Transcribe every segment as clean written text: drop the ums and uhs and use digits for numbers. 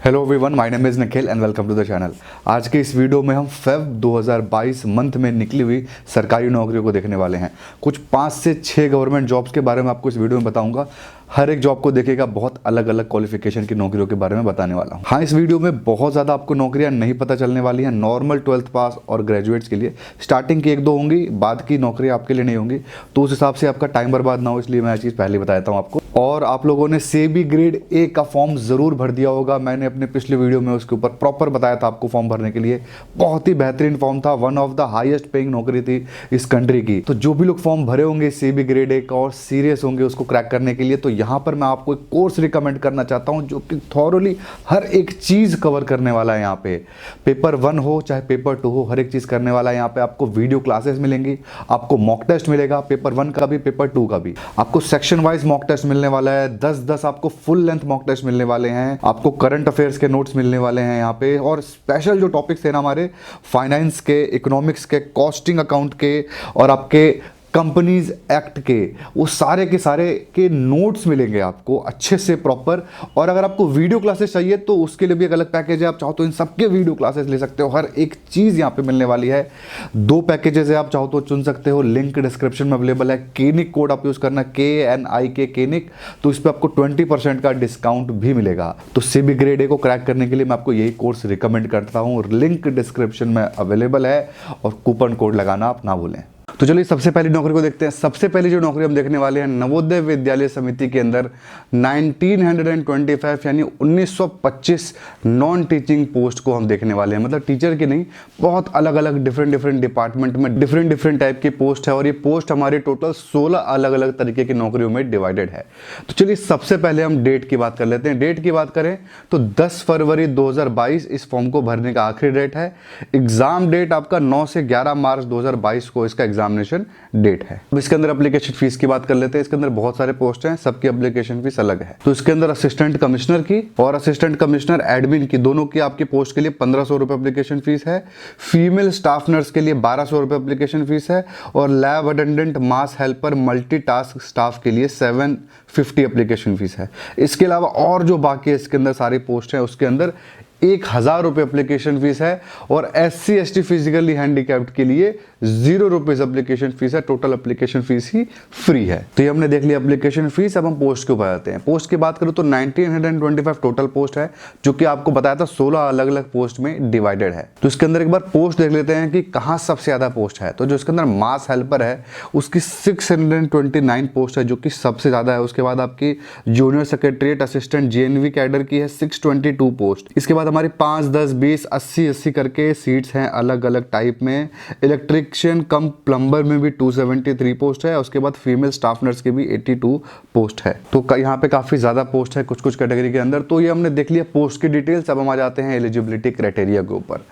Hello everyone, my name is Nikhil and welcome to the channel. आज के इस video में हम फेब 2022 मंथ में निकली हुई सरकारी नौकरियों को देखने वाले हैं। कुछ 5 से 6 गवर्नमेंट जॉब्स के बारे में आपको इस वीडियो में बताऊंगा। हर एक जॉब को देखिएगा, बहुत अलग अलग क्वालिफिकेशन की नौकरियों के बारे में बताने वाला हूं। हाँ, इस वीडियो में बहुत ज़्यादा आपको नौकरियां नहीं पता चलने वाली हैं। नॉर्मल 12th पास और ग्रेजुएट्स के लिए स्टार्टिंग की 1-2 होंगी, बाद की नौकरियां आपके लिए नहीं होंगी, तो उस हिसाब से आपका टाइम बर्बाद ना हो, इसलिए मैं ये चीज़ पहले बता देता हूँ आपको। और आप लोगों ने सेबी ग्रेड ए का फॉर्म ज़रूर भर दिया होगा। मैंने अपने पिछले वीडियो में उसके ऊपर प्रॉपर बताया था आपको फॉर्म भरने के लिए। बहुत ही बेहतरीन फॉर्म था, one of the highest paying नौकरी थी इस कंट्री की। तो जो भी लोग फॉर्म भरे होंगे सेबी ग्रेड ए का और सीरियस होंगे उसको क्रैक करने के लिए, तो यहाँ पर मैं आपको एक कोर्स रिकमेंड करना चाहता हूँ जो कि थॉरोली हर एक चीज़ कवर करने वाला है। यहाँ पे पेपर 1 हो चाहे पेपर 2 हो, हर एक चीज़ करने वाला है। यहाँ पे आपको वीडियो क्लासेस मिलेंगी, आपको मॉक टेस्ट मिलेगा, पेपर 1 का भी पेपर 2 का भी। आपको सेक्शन वाइज मॉक टेस्ट मिलने वाला है, 10-10 आपको फुल लेंथ मॉक टेस्ट मिलने वाले हैं। आपको करंट अफेयर्स के नोट्स मिलने वाले हैं यहाँ पे, और स्पेशल जो टॉपिक्स हैं ना हमारे फाइनेंस के, इकोनॉमिक्स के, कॉस्टिंग अकाउंट के और आपके कंपनीज एक्ट के, वो सारे के सारे के नोट्स मिलेंगे आपको अच्छे से प्रॉपर। और अगर आपको वीडियो क्लासेस चाहिए तो उसके लिए भी एक अलग पैकेज है। आप चाहो तो इन सबके वीडियो क्लासेस ले सकते हो, हर एक चीज़ यहाँ पे मिलने वाली है। 2 पैकेजेस है, आप चाहो तो चुन सकते हो। लिंक डिस्क्रिप्शन में अवेलेबल है। केनिक कोड आप यूज़ करना, KNIK केनिक, तो इस पर आपको 20% का डिस्काउंट भी मिलेगा। तो सेबी ग्रेड ए को क्रैक करने के लिए मैं आपको यही कोर्स रिकमेंड करता हूँ। लिंक डिस्क्रिप्शन में अवेलेबल है और कूपन कोड लगाना आप ना भूलें। तो चलिए सबसे पहली नौकरी को देखते हैं। सबसे पहली जो नौकरी हम देखने वाले हैं, नवोदय विद्यालय समिति के अंदर 1925 यानी 1925 नॉन टीचिंग पोस्ट को हम देखने वाले हैं। मतलब टीचर की नहीं, बहुत अलग अलग डिफरेंट डिपार्टमेंट में डिफरेंट टाइप की पोस्ट है। और ये पोस्ट हमारे टोटल 16 अलग अलग तरीके की नौकरियों में डिवाइडेड है। तो चलिए सबसे पहले हम डेट की बात कर लेते हैं। डेट की बात करें तो 10 फरवरी 2022 इस फॉर्म को भरने का आखिरी डेट है। एग्जाम डेट आपका 9 से 11 मार्च 2022 को इसका एग्जामिनेशन डेट है। अब इसके अंदर एप्लीकेशन फीस की बात कर लेते हैं। इसके अंदर बहुत सारे पोस्ट हैं, सबकी एप्लीकेशन फीस अलग है। तो इसके अंदर असिस्टेंट कमिश्नर की और असिस्टेंट कमिश्नर एडमिन की, दोनों की आपकी पोस्ट के लिए 1500 रुपए एप्लीकेशन फीस है। फीमेल स्टाफ नर्स के लिए 1200 रुपए एप्लीकेशन फीस है। और लैब अटेंडेंट, मास हेल्पर, मल्टीटास्क स्टाफ के लिए 750 एप्लीकेशन फीस है। इसके अलावा और जो बाकी है इसके अंदर सारी पोस्ट है, उसके अंदर 1000 रुपए एप्लीकेशन फीस है। और SC ST फिजिकली हैंडीकैप्ड के लिए 0 रुपीज एप्लीकेशन फीस है। टोटल एप्लीकेशन फीस ही फ्री है। तो ये हमने देख लिया एप्लीकेशन फीस। अब हम पोस्ट के ऊपर आते हैं। पोस्ट की बात करूं तो 1925 टोटल पोस्ट है, जो कि आपको बताया था 16 अलग अलग पोस्ट में डिवाइडेड है। तो इसके अंदर एक बार पोस्ट देख लेते हैं कि कहां सबसे ज्यादा पोस्ट है। तो जो इसके अंदर मास हेल्पर है उसकी 629 पोस्ट है, जो कि सबसे ज्यादा है। उसके बाद आपकी junior secretariat assistant JNV cadre की है 622 पोस्ट। इसके बाद हमारी 5, 10, 20, 80 करके सीट्स हैं अलग अलग टाइप में। इलेक्ट्रिशियन कम प्लम्बर में भी 273 पोस्ट है। उसके बाद फीमेल स्टाफ नर्स के भी 82 पोस्ट है। तो यहाँ पे काफी ज्यादा पोस्ट है कुछ कुछ कैटेगरी के अंदर। तो ये हमने देख लिया पोस्ट की डिटेल्स। अब हम आ जाते हैं एलिजिबिलिटी क्राइटेरिया के ऊपर।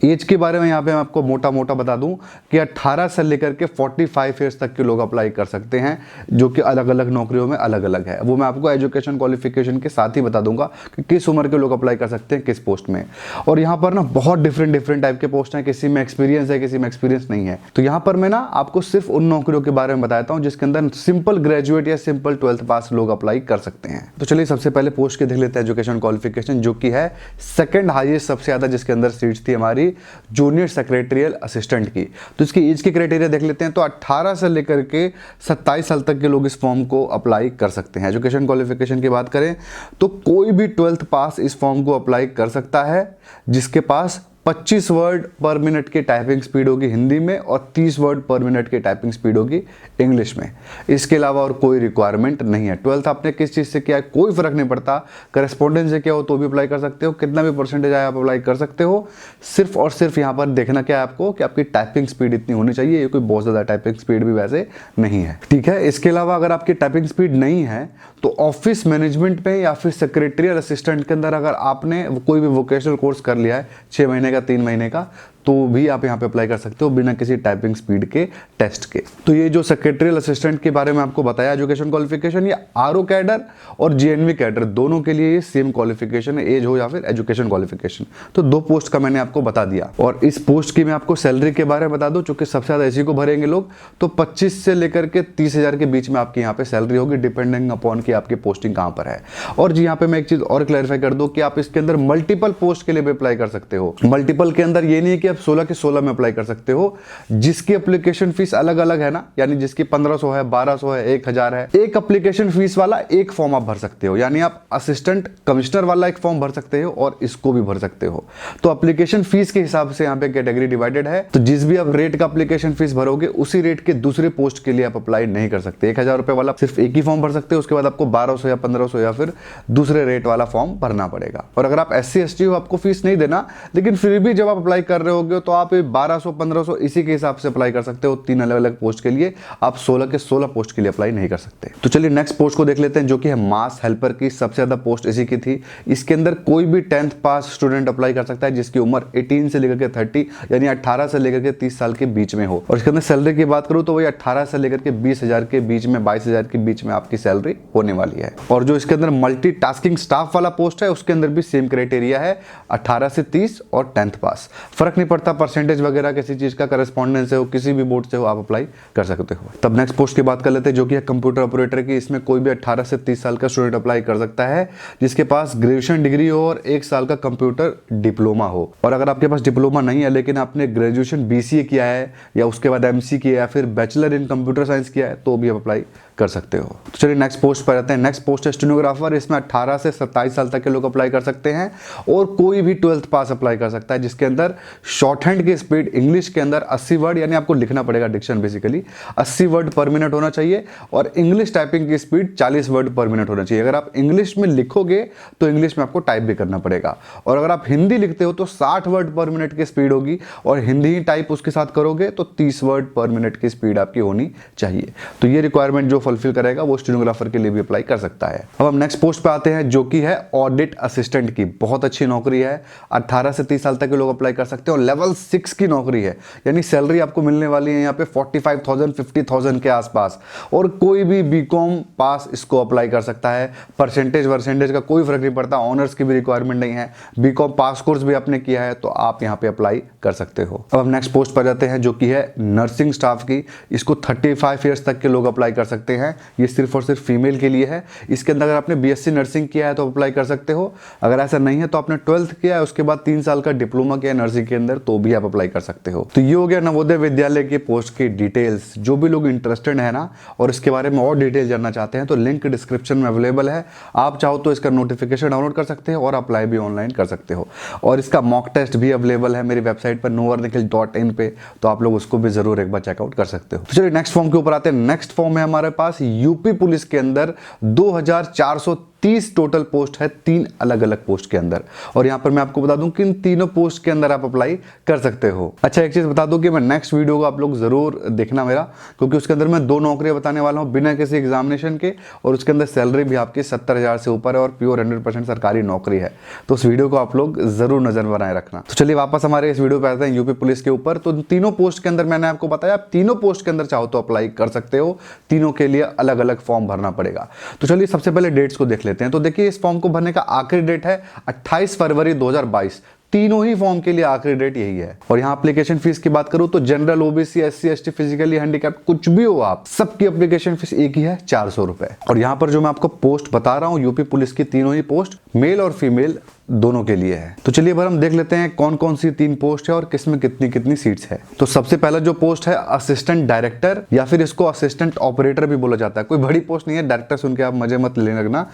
एज के बारे में यहाँ पे मैं आपको मोटा मोटा बता दूं कि 18 से लेकर के 45 ईयर्स तक के लोग अप्लाई कर सकते हैं, जो कि अलग अलग नौकरियों में अलग अलग है। वो मैं आपको एजुकेशन क्वालिफिकेशन के साथ ही बता दूंगा कि किस उम्र के लोग अप्लाई कर सकते हैं किस पोस्ट में। और यहाँ पर ना बहुत डिफरेंट टाइप के पोस्ट हैं, किसी में एक्सपीरियंस है, किसी में एक्सपीरियंस नहीं है। तो यहाँ पर मैं ना आपको सिर्फ उन नौकरियों के बारे में बताता हूँ जिसके अंदर सिंपल ग्रेजुएट या सिंपल 12th पास लोग अप्लाई कर सकते हैं। तो चलिए सबसे पहले पोस्ट के देख लेते हैं एजुकेशन क्वालिफिकेशन, जो कि है सेकंड हाईएस्ट सबसे ज्यादा, जिसके अंदर सीट्स थी हमारी जूनियर सेक्रेटरियल असिस्टेंट की। तो इसकी एज के क्राइटेरिया देख लेते हैं। तो 18 से लेकर के 27 साल तक के लोग इस फॉर्म को अप्लाई कर सकते हैं। एजुकेशन क्वालिफिकेशन की बात करें तो कोई भी 12th पास इस फॉर्म को अप्लाई कर सकता है जिसके पास 25 वर्ड पर मिनट की टाइपिंग स्पीड होगी हिंदी में और 30 वर्ड पर मिनट की टाइपिंग स्पीड होगी इंग्लिश में। इसके अलावा और कोई रिक्वायरमेंट नहीं है। 12th आपने किस चीज़ से किया है कोई फर्क नहीं पड़ता। करेस्पॉन्डेंस से किया हो तो भी अप्लाई कर सकते हो, कितना भी परसेंटेज आए आप अप्लाई कर सकते हो। सिर्फ और सिर्फ यहाँ पर देखना क्या है आपको कि आपकी टाइपिंग स्पीड इतनी होनी चाहिए। ये कोई बहुत ज़्यादा टाइपिंग स्पीड भी वैसे नहीं है, ठीक है। इसके अलावा अगर आपकी टाइपिंग स्पीड नहीं है तो ऑफिस मैनेजमेंट में या फिर सेक्रेटरियल असिस्टेंट के अंदर अगर आपने कोई भी वोकेशनल कोर्स कर लिया है 6 महीने का, 3 महीने का, तो भी आप यहाँ पे अप्लाई कर सकते हो बिना किसी टाइपिंग स्पीड के टेस्ट के। तो ये जो सेक्रेटरियल असिस्टेंट के बारे में आपको बताया एजुकेशन क्वालिफिकेशन, ये आरओ कैडर और जीएनवी कैडर दोनों के लिए ये सेम क्वालिफिकेशन है, एज हो या फिर एजुकेशन क्वालिफिकेशन। तो दो पोस्ट का मैंने आपको बता दिया। और इस पोस्ट की मैं आपको सैलरी के बारे में बता दूं, चूंकि सबसे ज्यादा इसी को भरेंगे लोग, तो 25 से लेकर के 30,000 के बीच में आपकी यहाँ पे सैलरी होगी, डिपेंडिंग अपॉन कि आपकी पोस्टिंग कहां पर है। और जी यहाँ पे मैं एक चीज और क्लैरिफाई कर दूं कि आप इसके अंदर मल्टीपल पोस्ट के लिए भी अप्लाई कर सकते हो। मल्टीपल के अंदर ये नहीं है कि आप 16 के 16 में अप्लाई कर सकते हो, जिसकी एप्लीकेशन फीस अलग अलग है ना, यानी जिसकी 1500 है, 1200 है, 1000 है, एक एप्लीकेशन फीस वाला एक फॉर्म आप भर सकते हो। यानी आप असिस्टेंट कमिश्नर वाला एक फॉर्म भर सकते हो और इसको भी भर सकते हो। तो एप्लीकेशन फीस के हिसाब से यहाँ पे कैटेगरी डिवाइडेड है। तो जिस भी आप रेट का एप्लीकेशन फीस भरोगे उसी रेट के दूसरे पोस्ट के लिए आप अप्लाई नहीं कर सकते। 1000 रुपए वाला सिर्फ एक ही फॉर्म भर सकते हो, उसके बाद आपको 1200 या 1500 या फिर दूसरे रेट वाला फॉर्म भरना पड़ेगा। और अगर आप SC ST हो आपको फीस नहीं देना, लेकिन फिर भी जब आप अप्लाई कर रहे होगे तो आप 1200 1500 इसी के हिसाब से अप्लाई कर सकते हो। 3 अलग अलग पोस्ट के लिए आप 16 के 16 पोस्ट के लिए अप्लाई नहीं कर सकते। तो चलिए नेक्स्ट पोस्ट को देख लेते हैं, जो कि है मास हेल्पर की। सबसे ज्यादा पोस्ट इसी की थी। इसके अंदर कोई भी 10th पास स्टूडेंट अप्लाई कर सकता है जिसकी उम्र 18 से लेकर के 30 यानी 18 से लेकर के 30 साल के बीच में हो। और इसके अंदर सैलरी की बात करूं तो वही 18 से लेकर के 20,000 के बीच में, 22,000 के बीच में आपकी सैलरी होने वाली है। और जो इसके अंदर मल्टीटास्किंग स्टाफ वाला पोस्ट है उसके अंदर भी सेम क्राइटेरिया है, 18 से 30 और 10th पास। फर्क नहीं पड़ता परसेंटेज वगैरह किसी चीज का, करस्पॉन्डेंस से हो, किसी भी बोर्ड से हो, आप अप्लाई कर सकते हो। तब नेक्स्ट पोस्ट की बात कर लेते हैं, जो कि है कंप्यूटर ऑपरेटर की। इसमें कोई भी 18 से 30 साल का स्टूडेंट अप्लाई कर सकता है जिसके पास ग्रेजुएशन डिग्री हो और 1 साल का कंप्यूटर डिप्लोमा हो। और अगर आपके पास डिप्लोमा नहीं है लेकिन आपने ग्रेजुएशन BCA किया है या उसके बाद MC किया है या फिर बैचलर इन कंप्यूटर साइंस किया है तो भी आप अप्लाई कर सकते हो। तो चलिए नेक्स्ट पोस्ट पर आते हैं। नेक्स्ट पोस्ट है स्टेनोग्राफर। इसमें 18 से 27 साल तक के लोग अप्लाई कर सकते हैं और कोई भी 12th पास अप्लाई कर सकता है, जिसके अंदर शॉर्ट हैंड की स्पीड इंग्लिश के अंदर 80 वर्ड, यानी आपको लिखना पड़ेगा diction basically 80 word per minute होना चाहिए, और इंग्लिश टाइपिंग की स्पीड 40 वर्ड पर मिनट होना चाहिए। अगर आप इंग्लिश में लिखोगे तो इंग्लिश में आपको टाइप भी करना पड़ेगा, और अगर आप हिंदी लिखते हो तो 60 वर्ड पर मिनट की स्पीड होगी, और हिंदी ही टाइप उसके साथ करोगे तो 30 वर्ड पर मिनट की स्पीड आपकी होनी चाहिए। तो ये रिक्वायरमेंट जो फुलफिल करेगा वो स्टेनोग्राफर के लिए भी अप्लाई कर सकता है। अब हम नेक्स्ट पोस्ट पे आते हैं, जो कि है ऑडिट असिस्टेंट की। बहुत अच्छी नौकरी है, 18 से 30 साल तक के लोग अप्लाई कर सकते हैं और लेवल 6 की नौकरी है, यानी सैलरी आपको मिलने वाली है यहाँ पे 45,000 50,000 के आसपास, और कोई भी BCom पास इसको अप्लाई कर सकता है। परसेंटेज का कोई फर्क नहीं पड़ता, ऑनर्स की भी रिक्वायरमेंट नहीं है, BCom पास कोर्स भी आपने किया है तो आप यहाँ पे अप्लाई कर सकते हो। अब हम नेक्स्ट पोस्ट पर जाते हैं, जो कि है नर्सिंग स्टाफ की। इसको 35 ईयर्स तक के लोग अप्लाई कर सकते हैं। ये सिर्फ और सिर्फ फीमेल के लिए है। इसके अंदर अगर आपने BSc नर्सिंग किया है तो अप्लाई कर सकते हो, अगर ऐसा नहीं है तो आपने 12th किया है उसके बाद 3 साल का डिप्लोमा किया है नर्सिंग के अंदर तो भी आप अप्लाई कर सकते हो। तो ये हो गया नवोदय विद्यालय के पोस्ट की डिटेल्स। जो भी लोग इंटरेस्टेड है ना और इसके बारे में और डिटेल जानना चाहते हैं तो लिंक डिस्क्रिप्शन में अवेलेबल है, आप चाहो तो इसका नोटिफिकेशन डाउनलोड कर सकते हो और अप्लाई भी ऑनलाइन कर सकते हो। और इसका मॉक टेस्ट भी अवेलेबल है मेरी वेबसाइट पर novarnikhil.in पे, तो आप लोग उसको भी जरूर एक बार चेकआउट कर सकते हो। तो चलिए नेक्स्ट फॉर्म के ऊपर आते हैं। नेक्स्ट फॉर्म है हमारे पास यूपी पुलिस के अंदर 2430 टोटल पोस्ट है, 3 अलग अलग पोस्ट के अंदर। और यहां पर मैं आपको बता दूं कि इन तीनों पोस्ट के अंदर आप अप्लाई कर सकते हो। अच्छा एक चीज बता दूं कि मैं नेक्स्ट वीडियो को आप लोग जरूर देखना मेरा, क्योंकि उसके अंदर मैं 2 नौकरियां बताने वाला हूं बिना किसी एग्जामिनेशन के, और उसके अंदर सैलरी भी आपकी 70,000 से ऊपर है और प्योर 100% सरकारी नौकरी है। तो उस वीडियो को आप लोग जरूर नजर बनाए रखना। तो चलिए वापस हमारे इस वीडियो पे आते हैं यूपी पुलिस के ऊपर। तो तीनों पोस्ट के अंदर मैंने आपको बताया, आप तीनों पोस्ट के अंदर चाहो तो अप्लाई कर सकते हो, तीनों के लिए अलग अलग फॉर्म भरना पड़ेगा। तो चलिए सबसे पहले डेट्स को देख लेते हैं। तो देखिए इस फॉर्म को भरने का आखिरी डेट है 28 फरवरी 2022। तीनों ही फॉर्म के लिए आखिरी डेट यही है। और यहाँ एप्लीकेशन फीस की बात करूं तो general, OBC, SC ST, physically handicapped कुछ भी हो आप, सबकी एप्लीकेशन फीस एक ही है, 400 रुपए। और यहाँ पर जो मैं आपको पोस्ट बता रहा हूँ यूपी पुलिस की, तीनों ही पोस्ट मेल और फीमेल दोनों के लिए है। तो चलिए हम देख लेते हैं कौन कौन सी 3 पोस्ट है और किसमें कितनी कितनी सीट्स है। तो सबसे पहला जो पोस्ट है असिस्टेंट डायरेक्टर, या फिर इसको असिस्टेंट ऑपरेटर भी बोला जाता है। कोई बड़ी पोस्ट नहीं है, डायरेक्टर सुन के आप मजे मत लेने लगना,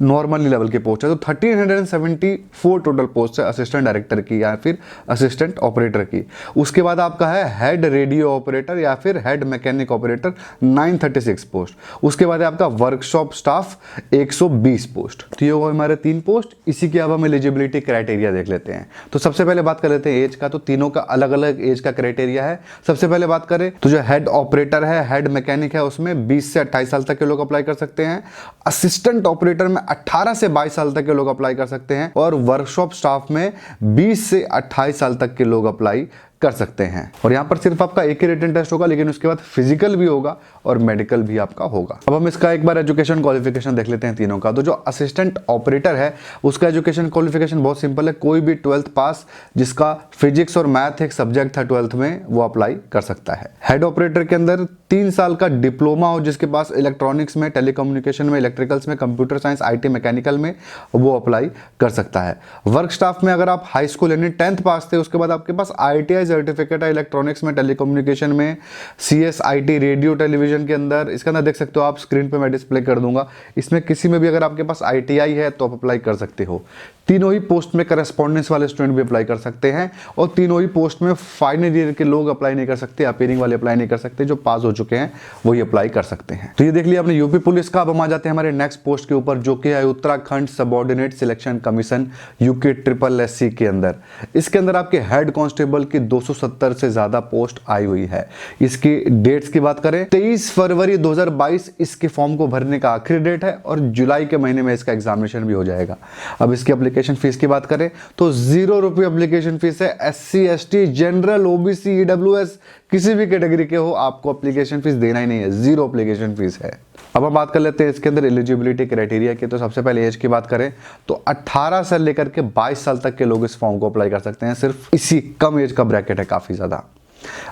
नॉर्मली लेवल की पोस्ट है। तो 1374 टोटल पोस्ट है असिस्टेंट डायरेक्टर की या फिर असिस्टेंट ऑपरेटर की। उसके बाद आपका है हेड रेडियो ऑपरेटर या फिर हेड मैकेनिक ऑपरेटर, 936 पोस्ट। उसके बाद है आपका वर्कशॉप स्टाफ, 120 पोस्ट। तो ये हो हमारे 3 पोस्ट। इसी के अब हम एलिजिबिलिटी क्राइटेरिया देख लेते हैं। तो सबसे पहले बात कर लेते हैं एज का। तो तीनों का अलग अलग एज का क्राइटेरिया है। सबसे पहले बात करें तो जो हेड ऑपरेटर है, हेड मैकेनिक है, उसमें 20 से 28 साल तक के लोग अप्लाई कर सकते हैं। असिस्टेंट ऑपरेटर में 18 से 22 साल तक के लोग अप्लाई कर सकते हैं, और वर्कशॉप स्टाफ में 20 से 28 साल तक के लोग अप्लाई कर सकते हैं। और यहाँ पर सिर्फ आपका एक ही रिटन टेस्ट होगा, लेकिन उसके बाद फिजिकल भी होगा और मेडिकल भी आपका होगा। अब हम इसका एक बार एजुकेशन क्वालिफिकेशन देख लेते हैं तीनों का। तो जो असिस्टेंट ऑपरेटर है उसका एजुकेशन क्वालिफिकेशन बहुत सिंपल है, कोई भी 12th पास जिसका फिजिक्स और मैथ एक सब्जेक्ट था 12th में वो अप्लाई कर सकता है। हेड ऑपरेटर के अंदर 3 साल का डिप्लोमा हो जिसके पास इलेक्ट्रॉनिक्स में, टेलीकम्युनिकेशन में, इलेक्ट्रिकल्स में, कंप्यूटर साइंस, IT मैकेनिकल में, वो अप्लाई कर सकता है। वर्क स्टाफ में अगर आप हाई स्कूल यानी 10th पास थे, उसके बाद आपके पास ITI सर्टिफिकेट है इलेक्ट्रॉनिक्स में, टेलीकम्युनिकेशन में, CS IT रेडियो टेलीविजन के अंदर, इसके अंदर देख सकते हो आप, स्क्रीन पे मैं डिस्प्ले कर दूंगा। इसमें किसी में भी अगर आपके पास ITI है तो आप अप्लाई कर सकते हो। तीनों ही पोस्ट में करस्पॉन्डेंस वाले स्टूडेंट भी अप्लाई कर सकते हैं और तीनों ही पोस्ट में फाइनल ईयर के लोग अप्लाई नहीं कर सकते, अपीयरिंग वाले अप्लाई नहीं कर सकते, जो पास हो चुके हैं वही अप्लाई कर सकते हैं। तो ये देख लिया आपने यूपी पुलिस का। अब हम आ जाते हैं हमारे नेक्स्ट पोस्ट के ऊपर, जो कि है Uttarakhand subordinate selection commission UK SSSC के अंदर। इसके अंदर आपके हेड कांस्टेबल की 270 से ज्यादा पोस्ट आई हुई है। इसकी डेट्स की बात करें 23 फरवरी 2022 इसके फॉर्म को भरने का आखिरी डेट है और जुलाई के महीने में इसका एग्जामिनेशन भी हो जाएगा। अब इसकी एप्लीकेशन फीस की बात करें तो 0 रुपये एप्लीकेशन फीस है। SC ST general OBC EWS किसी भी कैटेगरी के हो आपको एप्लीकेशन फीस देना ही नहीं है, 0 एप्लीकेशन फीस है। अब हम बात कर लेते हैं इसके अंदर एलिजिबिलिटी क्राइटेरिया की। तो सबसे पहले एज की बात करें तो 18 से लेकर के 22 साल तक के लोग इस फॉर्म को अप्लाई कर सकते हैं। सिर्फ इसी कम एज का ब्रैकेट है काफी ज्यादा।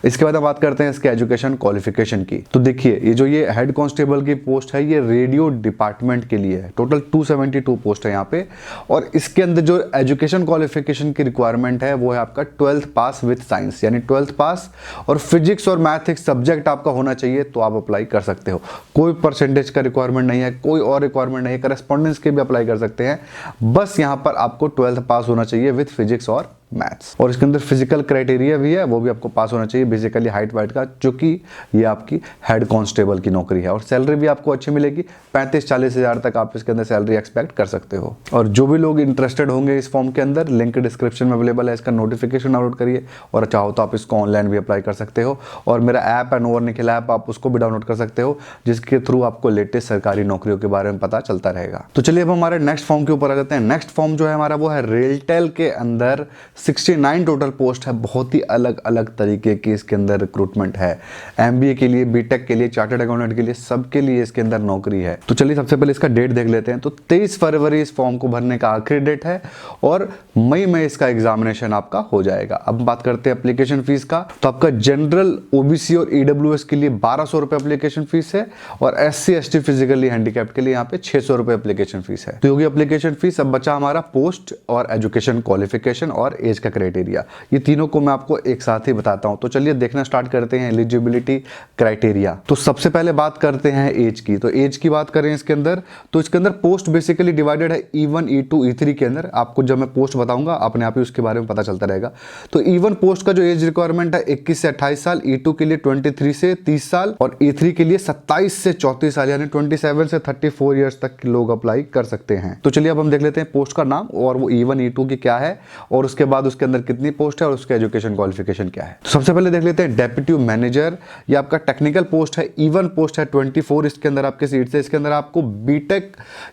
इसके बाद हम बात करते हैं इसके एजुकेशन क्वालिफिकेशन की। तो देखिए ये हेड कांस्टेबल की पोस्ट है ये रेडियो डिपार्टमेंट के लिए है। टोटल 272 पोस्ट है यहाँ पे। और इसके अंदर जो एजुकेशन क्वालिफिकेशन की रिक्वायरमेंट है वो है आपका 12th पास विद साइंस, यानी 12th पास और फिजिक्स और मैथ एक सब्जेक्ट आपका होना चाहिए तो आप अप्लाई कर सकते हो। कोई परसेंटेज का रिक्वायरमेंट नहीं है, कोई और रिक्वायरमेंट नहीं है, करस्पॉन्डेंस के भी अप्लाई कर सकते हैं। बस यहाँ पर आपको 12th पास होना चाहिए विद फिजिक्स और मैथ्स। और इसके अंदर फिजिकल क्राइटेरिया भी है, वो भी आपको पास होना चाहिए, बेसिकली हाइट वाइट का, जो कि ये आपकी हेड कांस्टेबल की नौकरी है। और सैलरी भी आपको अच्छी मिलेगी, 35-40 हज़ार तक आप इसके अंदर सैलरी एक्सपेक्ट कर सकते हो। और जो भी लोग इंटरेस्टेड होंगे इस फॉर्म के अंदर, लिंक डिस्क्रिप्शन में अवेलेबल है, इसका नोटिफिकेशन डाउनलोड करिए और चाहो तो आप इसको ऑनलाइन भी अप्लाई कर सकते हो। और मेरा ऐप है नोवर निखिल ऐप, आप उसको भी डाउनलोड कर सकते हो, जिसके थ्रू आपको लेटेस्ट सरकारी नौकरियों के बारे में पता चलता रहेगा। तो चलिए अब हमारे नेक्स्ट फॉर्म के ऊपर आ जाते हैं। नेक्स्ट फॉर्म जो है हमारा वो है रेलटेल के अंदर 69 टोटल पोस्ट है। बहुत ही अलग अलग तरीके की इसके अंदर रिक्रूटमेंट है। MBA के लिए, BTech के लिए, चार्टर्ड अकाउंटेंट के लिए, सबके लिए इसके अंदर नौकरी है। तो चलिए सबसे पहले इसका डेट देख लेते हैं। तो 23 फरवरी इस फॉर्म को भरने का आखिरी डेट है और मई में इसका एग्जामिनेशन आपका हो जाएगा। अब बात करते हैं एप्लीकेशन फीस का। तो आपका जनरल OBC और EWS के लिए 1200 रुपए एप्लीकेशन फीस है और SC ST फिजिकली हैंडीकैप्ड के लिए यहाँ पे 600 रुपए एप्लीकेशन फीस है। तो होगी एप्लीकेशन फीस। अब बचा हमारा पोस्ट और एजुकेशन क्वालिफिकेशन और एज का क्राइटेरिया। ये तीनों को मैं आपको एक साथ ही बताता हूं। तो चलिए देखना स्टार्ट करते हैं एलिजिबिलिटी क्राइटेरिया। तो सबसे पहले बात करते हैं एज की। तो एज की बात करें इसके अंदर, तो इसके अंदर पोस्ट बेसिकली डिवाइडेड है E1 E2 E3 के अंदर। आपको जब मैं पोस्ट बताऊंगा अपने आप ही उसके बारे में पता चलता रहेगा। तो E1 पोस्ट का जो एज रिक्वायरमेंट है 21 से 28 साल, E2 के लिए 23 से 30 साल और E3 के लिए 27 से 34 साल, यानी 27 से 34 ईयर्स तक के लोग अप्लाई कर सकते हैं। तो चलिए अब हम देख लेते हैं पोस्ट का नाम और वो E1 E2 की क्या है और उसके बाद उसके अंदर कितनी पोस्ट है और उसका एजुकेशन क्वालिफिकेशन क्या है। तो सबसे पहले देख लेते हैं डेप्यूटी मैनेजर। ये आपका टेक्निकल पोस्ट है, E1 पोस्ट है 24 इसके अंदर आपके सीट है। इसके अंदर आपको BTech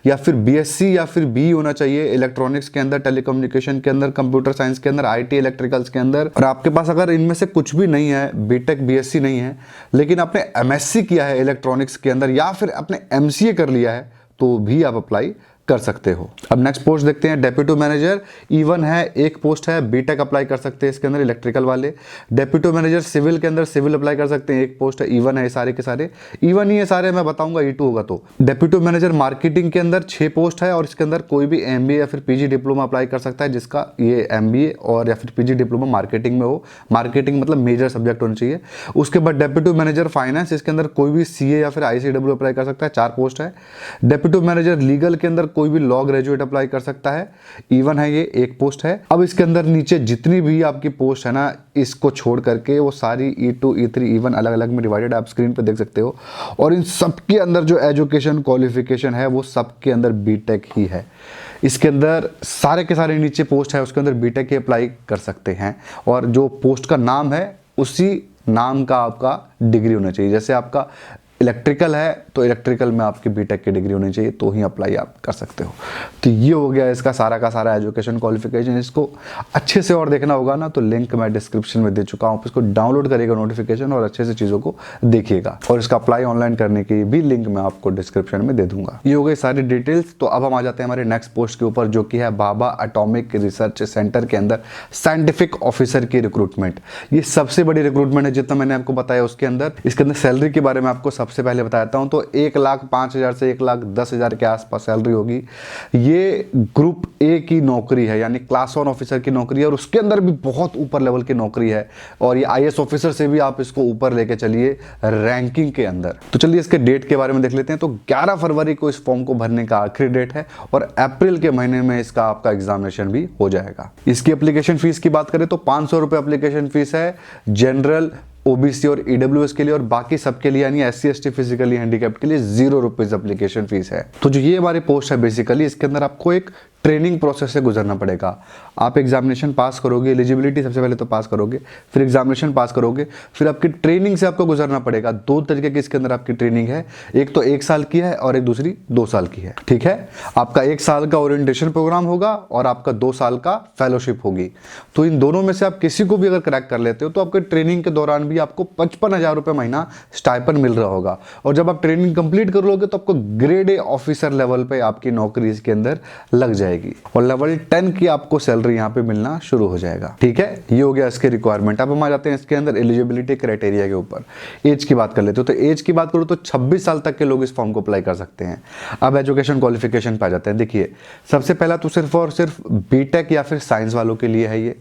या फिर BSc या फिर BE होना चाहिए इलेक्ट्रॉनिक्स के अंदर, टेलीकम्युनिकेशन के अंदर, कंप्यूटर साइंस के अंदर, IT इलेक्ट्रिकल्स के अंदर। और आपके पास अगर इनमें से कुछ भी नहीं है, BTech BSc नहीं है, लेकिन आपने MSc किया है इलेक्ट्रॉनिक्स के अंदर या फिर आपने MCA कर लिया है तो भी आप अप्लाई कर सकते हो। अब नेक्स्ट पोस्ट देखते हैं डेप्यूटी मैनेजर। E1 है, एक पोस्ट है, BTech अप्लाई कर सकते हैं इसके अंदर इलेक्ट्रिकल वाले। डेप्यूटी मैनेजर सिविल के अंदर सिविल अप्लाई कर सकते हैं, एक पोस्ट है, E1 है, सारे के सारे E1 ही है सारे, मैं बताऊंगा E2 होगा। तो डेप्यूटी मैनेजर मार्केटिंग के अंदर 6 पोस्ट है और इसके अंदर कोई भी MBA या फिर PG डिप्लोमा अप्लाई कर सकता है, जिसका ये MBA और या फिर PG डिप्लोमा मार्केटिंग में हो। मार्केटिंग मतलब मेजर सब्जेक्ट होना चाहिए। उसके बाद डेप्यूटी मैनेजर फाइनेंस, इसके अंदर कोई भी CA या फिर ICW अप्लाई कर सकता है, 4 पोस्ट है। डेप्यूटी मैनेजर लीगल के अंदर कोई भी लॉ ग्रेजुएट अप्लाई कर सकता है, E1 है, ये एक पोस्ट है। अब इसके अंदर नीचे जितनी भी आपकी पोस्ट है ना, इसको छोड़ करके वो सारी E2 E3 E1 अलग अलग में डिवाइडेड, आप स्क्रीन पे देख सकते हो। और इन सबके अंदर जो एजुकेशन क्वालिफिकेशन है वो सबके अंदर BTech ही है। इसके अंदर सारे के सारे नीचे पोस्ट है उसके अंदर BTech ही अप्लाई कर सकते हैं। और जो पोस्ट का नाम है उसी नाम का आपका डिग्री होना चाहिए। जैसे आपका इलेक्ट्रिकल है तो इलेक्ट्रिकल में आपकी बीटेक की डिग्री होनी चाहिए, तो ही अप्लाई आप कर सकते हो। तो ये हो गया इसका सारा का सारा एजुकेशन क्वालिफिकेशन। इसको अच्छे से और देखना होगा ना तो लिंक मैं डिस्क्रिप्शन में दे चुका हूँ, इसको डाउनलोड करिएगा नोटिफिकेशन और अच्छे से चीज़ों को देखिएगा, और इसका अप्लाई ऑनलाइन करने की भी लिंक मैं आपको डिस्क्रिप्शन में दे दूंगा। ये हो गई सारी डिटेल्स। तो अब हम आ जाते हैं हमारे नेक्स्ट पोस्ट के ऊपर, जो कि है भाभा एटॉमिक रिसर्च सेंटर के अंदर साइंटिफिक ऑफिसर की रिक्रूटमेंट। ये सबसे बड़ी रिक्रूटमेंट है जितना मैंने आपको बताया उसके अंदर। इसके अंदर सैलरी के बारे में आपको सबसे पहले बताता हूं, तो 1,05,000 से 1,10,000 के आसपास सैलरी होगी। ये ग्रुप ए की नौकरी है, यानी क्लास 1 ऑफिसर की नौकरी है, और उसके अंदर भी बहुत ऊपर लेवल की नौकरी है, और ये आईएएस ऑफिसर से भी आप इसको ऊपर लेके चलिए रैंकिंग के अंदर। तो चलिए इसके डेट के बारे में देख लेते हैं। तो 11 फरवरी को इस फॉर्म को भरने का आखिरी डेट है, और अप्रैल के महीने में इसका आपका एग्जामिनेशन भी हो जाएगा। इसकी एप्लीकेशन फीस की बात करें तो 500 रुपए एप्लीकेशन फीस है जनरल, ओबीसी और ईडब्ल्यूएस के लिए, और बाकी सबके लिए यानी एससी एसटी फिजिकली हैंडीकैप्ड के लिए 0 रुपीज एप्लीकेशन फीस है। तो जो ये हमारी पोस्ट है बेसिकली, इसके अंदर आपको एक ट्रेनिंग प्रोसेस से गुजरना पड़ेगा। आप एग्जामिनेशन पास करोगे, एलिजिबिलिटी सबसे पहले तो पास करोगे, फिर एग्जामिनेशन पास करोगे, फिर आपकी ट्रेनिंग से आपको गुजरना पड़ेगा। 2 तरीके की इसके अंदर आपकी ट्रेनिंग है, एक तो 1 साल की है और एक दूसरी 2 साल की है। ठीक है, आपका 1 साल का ओरिएंटेशन प्रोग्राम होगा और आपका 2 साल का फेलोशिप होगी। तो इन दोनों में से आप किसी को भी अगर क्रैक कर लेते हो तो आपके ट्रेनिंग के दौरान भी आपको 55,000 रुपये महीना स्टाइपेंड मिल रहा होगा, और जब आप ट्रेनिंग कंप्लीट कर लोगे तो आपको ग्रेड ए ऑफिसर लेवल पे आपकी नौकरी इसके अंदर लग जाएगी, और लेवल 10 की आपको सैलरी यहाँ पे मिलना शुरू हो जाएगा। ठीक है, ये हो गया इसके रिक्वायरमेंट। अब हम आ जाते हैं इसके अंदर एलिजिबिलिटी क्राइटेरिया के ऊपर। एज की बात कर लेते हो, तो एज की बात करूँ तो 26 साल तक के लोग इस फॉर्म को अप्लाई कर सकते हैं। अब एजुकेशन क्वालिफिकेशन पे आ जाते हैं। देखिए, सबसे पहला तो सिर्फ और सिर्फ बीटेक या फिर साइंस वालों के लिए है ये।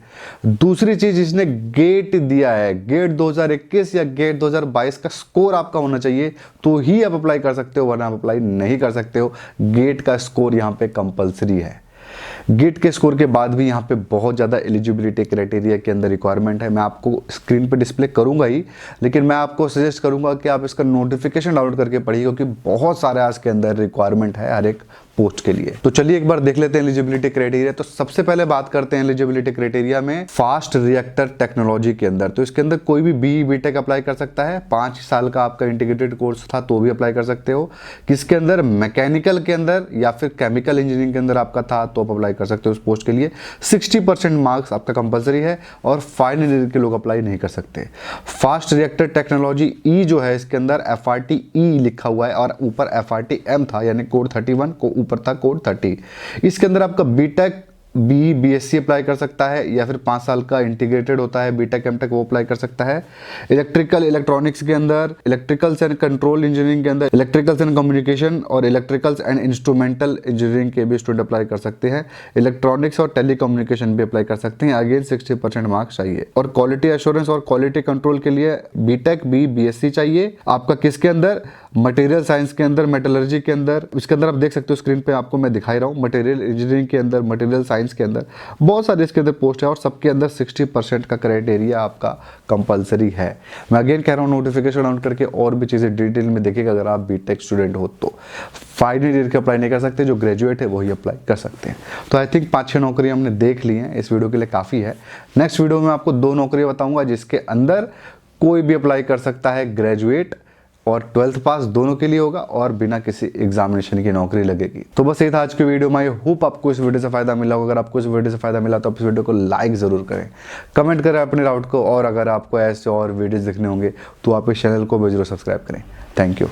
दूसरी चीज, इसने गेट दिया है, गेट 2021 या गेट 2022 का स्कोर आपका होना चाहिए, तो ही आप अप्लाई कर सकते हो, वरना आप अप्लाई नहीं कर सकते हो। गेट का स्कोर यहाँ पे कंपलसरी है। गेट के स्कोर के बाद भी यहाँ पे बहुत ज़्यादा एलिजिबिलिटी क्राइटेरिया के अंदर रिक्वायरमेंट है। मैं आपको स्क्रीन पे डिस्प्ले करूंगा ही, लेकिन मैं आपको सजेस्ट करूंगा कि आप इसका नोटिफिकेशन डाउनलोड करके पढ़िए, क्योंकि बहुत सारे आज के अंदर रिक्वायरमेंट है हर एक पोस्ट के लिए। तो चलिए एक बार देख लेते हैं एलिजिबिलिटी क्राइटेरिया। तो सबसे पहले बात करते हैं एलिजिबिलिटी क्राइटेरिया में फास्ट रिएक्टर टेक्नोलॉजी के अंदर। तो इसके अंदर कोई भी बीई बीटेक अप्लाई कर सकता है। 5 साल का आपका इंटीग्रेटेड कोर्स था तो भी अप्लाई कर सकते हो। किसके अंदर? मैकेनिकल के अंदर या फिर केमिकल इंजीनियरिंग के अंदर आपका था तो आप अप्लाई कर सकते हो उस पोस्ट के लिए। 60% मार्क्स आपका कंपलसरी है, और फाइनल ईयर के लोग अप्लाई नहीं कर सकते। फास्ट रिएक्टर टेक्नोलॉजी ई जो है, इसके अंदर FRT-E लिखा हुआ है, और ऊपर FRT-M था, यानी कोड 31 को ऊपर था कोड 30। इसके अंदर आपका बीटेक BSc अप्लाई कर सकता है, या फिर 5 साल का इंटीग्रेटेड होता है बीटेक एमटेक, वो अप्लाई कर सकता है। इलेक्ट्रिकल इलेक्ट्रॉनिक्स के अंदर, इलेक्ट्रिकल्स एंड कंट्रोल इंजीनियरिंग के अंदर, इलेक्ट्रिकल्स एंड कम्युनिकेशन और इलेक्ट्रिकल्स एंड इंस्ट्रूमेंटल इंजीनियरिंग के भी स्टूडेंट अप्लाई कर सकते हैं। इलेक्ट्रॉनिक्स और टेलीकम्युनिकेशन भी अप्लाई कर सकते हैं। अगेन 60% मार्क्स चाहिए। और क्वालिटी एश्योरेंस और क्वालिटी कंट्रोल के लिए बीटेक BSc चाहिए। आपका किसके अंदर? मटेरियल साइंस के अंदर, मेटलर्जी के अंदर। इसके अंदर आप देख सकते हो, स्क्रीन पे आपको मैं दिखाई रहा हूँ, मटेरियल इंजीनियरिंग के अंदर, मटेरियल साइंस के अंदर बहुत सारे इसके अंदर पोस्ट है, और सबके अंदर 60% का क्राइटेरिया आपका कंपलसरी है। मैं अगेन कह रहा हूँ, नोटिफिकेशन डाउन करके और भी चीज़ें डिटेल में देखिएगा। अगर आप बीटेक स्टूडेंट हो तो फाइनल ईयर के अप्लाई नहीं कर सकते, जो ग्रेजुएट है वही अप्लाई कर सकते हैं। तो आई थिंक 5-6 नौकरी हमने देख ली हैं, इस वीडियो के लिए काफ़ी है। नेक्स्ट वीडियो में आपको 2 नौकरी बताऊंगा जिसके अंदर कोई भी अप्लाई कर सकता है, ग्रेजुएट और 12th पास दोनों के लिए होगा, और बिना किसी एग्जामिनेशन की नौकरी लगेगी। तो बस ये था आज की वीडियो में। आई होप आपको इस वीडियो से फायदा मिला होगा। अगर आपको इस वीडियो से फायदा मिला तो आप इस वीडियो को लाइक जरूर करें, कमेंट करें अपने डाउट को, और अगर आपको ऐसे और वीडियोस देखने होंगे तो आप इस चैनल को भी जरूर सब्सक्राइब करें। Thank you.